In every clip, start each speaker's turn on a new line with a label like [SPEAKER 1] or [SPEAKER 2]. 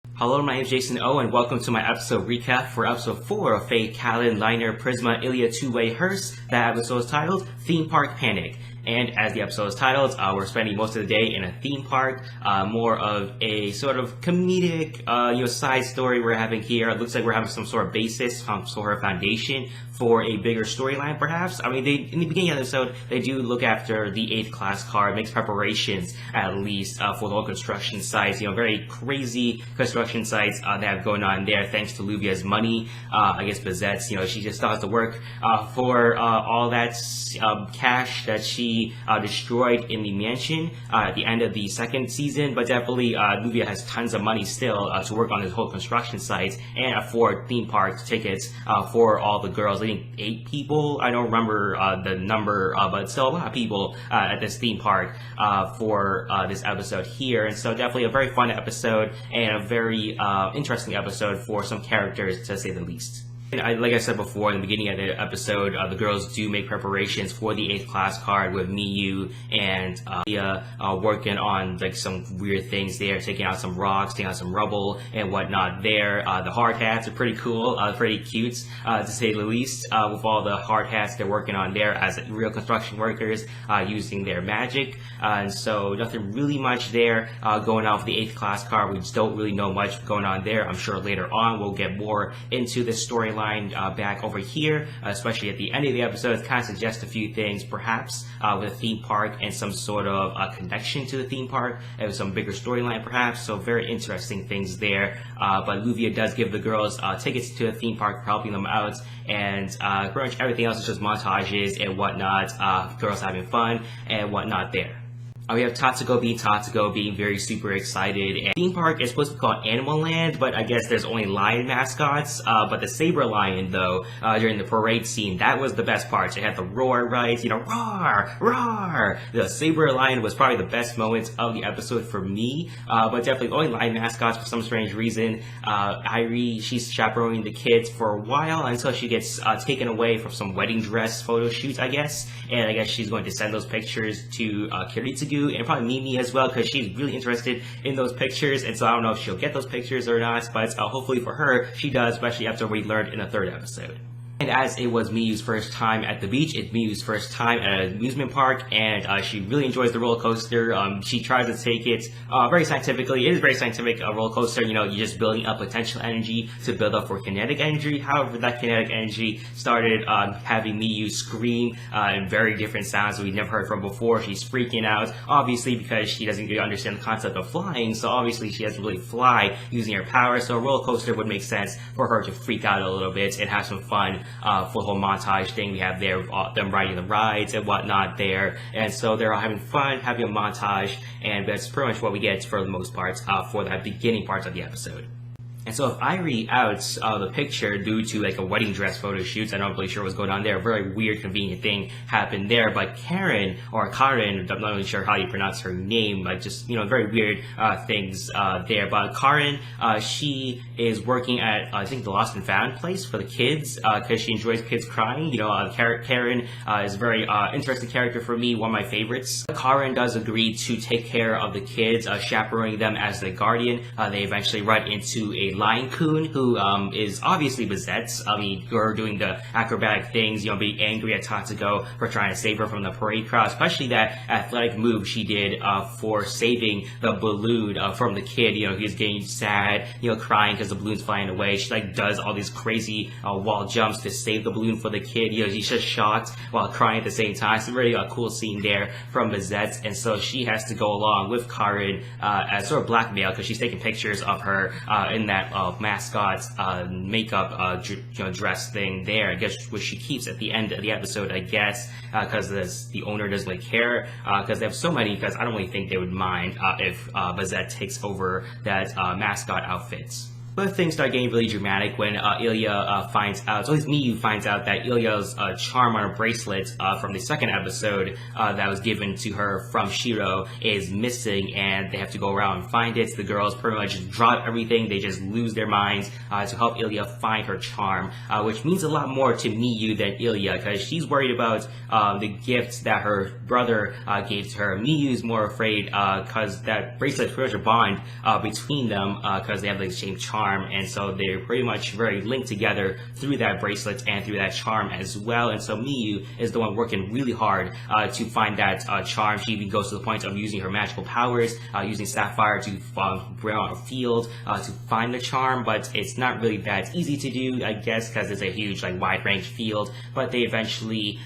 [SPEAKER 1] Hello, my name is Jason O, and welcome to my episode recap for episode 4 of Fate Kaleid Liner Prisma Illya 2wei Herz. That episode is titled Theme Park Panic. And as the episode is titled, we're spending most of the day in a theme park, more of a sort of comedic, side story we're having here. It looks like we're having some sort of basis, some sort of foundation for a bigger storyline, perhaps. I mean, in the beginning of the episode, they do look after the 8th class card, makes preparations, at least, for the whole construction sites, very crazy construction sites, that have going on there, thanks to Luvia's money. I guess Bizet's, she just still has to work, for, all that, cash that she destroyed in the mansion at the end of the 2nd season, but definitely Luvia has tons of money still to work on this whole construction site and afford theme park tickets for all the girls. I think 8 people. I don't remember the number, but still a lot of people at this theme park for this episode here. And so definitely a very fun episode and a very interesting episode for some characters, to say the least. And like I said before, in the beginning of the episode, the girls do make preparations for the 8th class card with Miyu and Illya working on like some weird things there, taking out some rocks, taking out some rubble and whatnot there. The hard hats are pretty cool, pretty cute, to say the least, with all the hard hats they're working on there as real construction workers using their magic. And so nothing really much there going on for the 8th class card. We just don't really know much going on there. I'm sure later on we'll get more into the storyline back over here, especially at the end of the episode. It kind of suggests a few things, perhaps with a theme park and some sort of connection to the theme park and some bigger storyline, perhaps. So very interesting things there. But Luvia does give the girls tickets to the theme park for helping them out, and pretty much everything else is just montages and whatnot. Girls having fun and whatnot there. We have Tatsuko being very super excited, and theme park is supposed to be called Animal Land, but I guess there's only lion mascots. But the saber lion, though, during the parade scene, that was the best part. It had the roar, right? Roar, roar. The saber lion was probably the best moment of the episode for me. But definitely only lion mascots for some strange reason. Irie, she's chaperoning the kids for a while until she gets taken away from some wedding dress photo shoot, I guess. And I guess she's going to send those pictures to Kiritsugu and probably Mimi as well, because she's really interested in those pictures, and so I don't know if she'll get those pictures or not, but hopefully for her, she does, especially after we learned in the 3rd episode. And as it was Miyu's first time at the beach, it's Miyu's first time at an amusement park, and she really enjoys the roller coaster. She tries to take it very scientifically. It is very scientific roller coaster. You're just building up potential energy to build up for kinetic energy. However, that kinetic energy started having Miyu scream in very different sounds that we've never heard from before. She's freaking out, obviously, because she doesn't really understand the concept of flying, so obviously she doesn't really fly using her power, so a roller coaster would make sense for her to freak out a little bit and have some fun. For the whole montage thing we have there, them riding the rides and whatnot there, and so they're all having fun, having a montage, and that's pretty much what we get for the most part for that beginning parts of the episode. And so if Irie outs the picture due to like a wedding dress photo shoot, I'm not really sure what's going on there. A very weird, convenient thing happened there. But Karen, I'm not really sure how you pronounce her name, but just, very weird things there. But Karen, she is working at, I think, the Lost and Found place for the kids, because she enjoys kids crying. Karen is a very interesting character for me, one of my favorites. Karen does agree to take care of the kids, chaperoning them as the guardian. They eventually run into a Lion Coon, who is obviously Bizet. Her doing the acrobatic things, being angry at Tatsuko for trying to save her from the parade crowd, especially that athletic move she did for saving the balloon from the kid. He's getting sad, crying because the balloon's flying away. She does all these crazy wall jumps to save the balloon for the kid. He's just shocked while crying at the same time. It's a really cool scene there from Bizet, and so she has to go along with Karen as sort of blackmail, because she's taking pictures of her in that mascot makeup dress thing there, I guess, which she keeps at the end of the episode, I guess, because the owner doesn't really care, because they have so many, because I don't really think they would mind if Bizet takes over that mascot outfit. But things start getting really dramatic when Illya finds out, so at least Miyu finds out that Illya's charm on her bracelet from the second episode that was given to her from Shiro is missing, and they have to go around and find it. The girls pretty much just drop everything, they just lose their minds to help Illya find her charm, which means a lot more to Miyu than Illya, because she's worried about the gifts that her brother gave to her. Miyu's more afraid because that bracelet's pretty much a bond between them, because they have the same charm, and so they're pretty much very linked together through that bracelet and through that charm as well. And so Miyu is the one working really hard to find that charm. She even goes to the point of using her magical powers, using Sapphire to bring on a field to find the charm, but it's not really that easy to do, I guess, because it's a huge, like, wide range field. But they eventually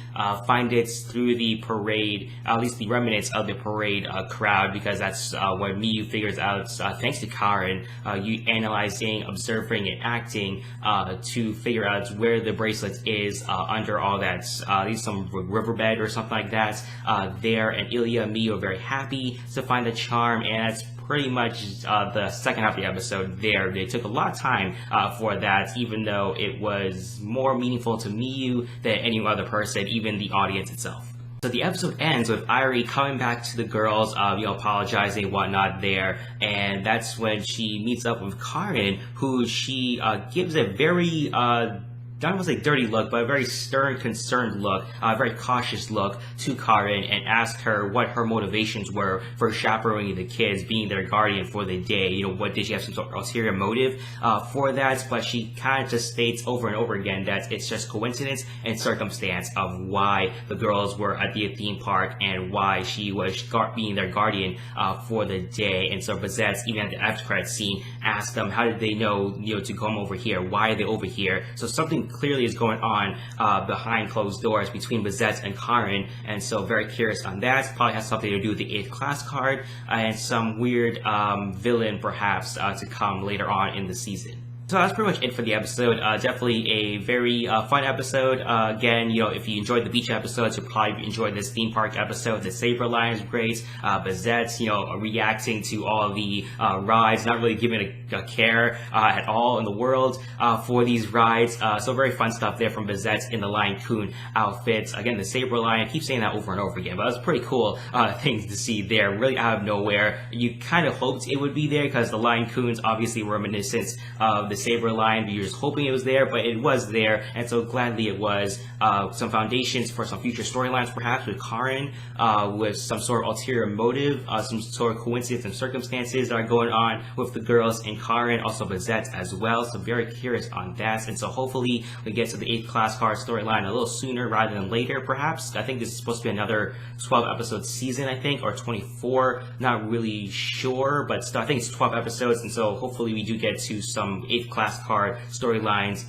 [SPEAKER 1] find it through the parade, at least the remnants of the parade crowd, because that's what Miyu figures out thanks to Karen, you analyzing, observing, and acting to figure out where the bracelet is under all that, at least some riverbed or something like that there. And Illya and Miyu are very happy to find the charm, and that's pretty much the second half of the episode there. They took a lot of time for that, even though it was more meaningful to Miyu than any other person, even the audience itself. So the episode ends with Irie coming back to the girls, apologizing and whatnot there, and that's when she meets up with Karen, who she gives a very I don't want to say dirty look, but a very stern, concerned look, a very cautious look to Karen, and asked her what her motivations were for chaperoning the kids, being their guardian for the day. What did she have some sort of ulterior motive for that? But she kind of just states over and over again that it's just coincidence and circumstance of why the girls were at the theme park and why she was being their guardian for the day. And so Bazette, even at the after credits scene, asked them how did they know, to come over here? Why are they over here? So something clearly is going on behind closed doors between Bazette and Karen, and so very curious on that. Probably has something to do with the 8th class card and some weird villain perhaps to come later on in the season. So that's pretty much it for the episode. Definitely a very fun episode. Again, if you enjoyed the beach episodes, you'll probably enjoy this theme park episode. The Saber line is great. Bazette, reacting to all the rides, not really giving a care at all in the world for these rides. So very fun stuff there from Bazette in the Lion Coon outfits. Again, the Saber line, I keep saying that over and over again, but it was pretty cool things to see there, really out of nowhere. You kind of hoped it would be there because the Lion Coon's obviously reminiscent of the Saber line, but you're just hoping it was there, but it was there, and so gladly it was. Some foundations for some future storylines perhaps with Karen, with some sort of ulterior motive, some sort of coincidence and circumstances that are going on with the girls and Karen, also Bazette as well, so very curious on that. And so hopefully we get to the 8th class card storyline a little sooner rather than later perhaps. I think this is supposed to be another 12 episode season, I think, or 24, not really sure, but still, I think it's 12 episodes, and so hopefully we do get to some 8th class card storylines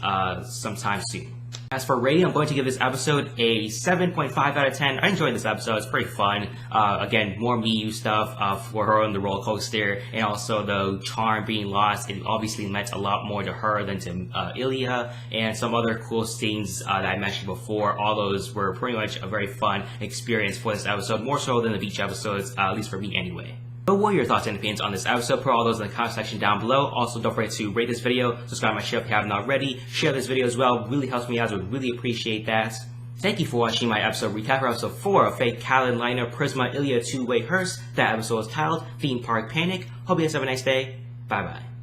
[SPEAKER 1] sometime soon. As for rating, I'm going to give this episode a 7.5 out of 10. I enjoyed this episode. It's pretty fun. Again, more Miyu stuff for her on the roller coaster, and also the charm being lost. It obviously meant a lot more to her than to Illya, and some other cool scenes that I mentioned before. All those were pretty much a very fun experience for this episode, more so than the beach episodes, at least for me anyway. But what are your thoughts and opinions on this episode? Put all those in the comment section down below. Also, don't forget to rate this video, subscribe to my channel if you haven't already, share this video as well. Really helps me out. I would really appreciate that. Thank you for watching my episode recap for episode 4 of Fake Kaleid Liner Prisma Illya 2wei Herz. That episode was titled Theme Park Panic. Hope you guys have a nice day. Bye bye.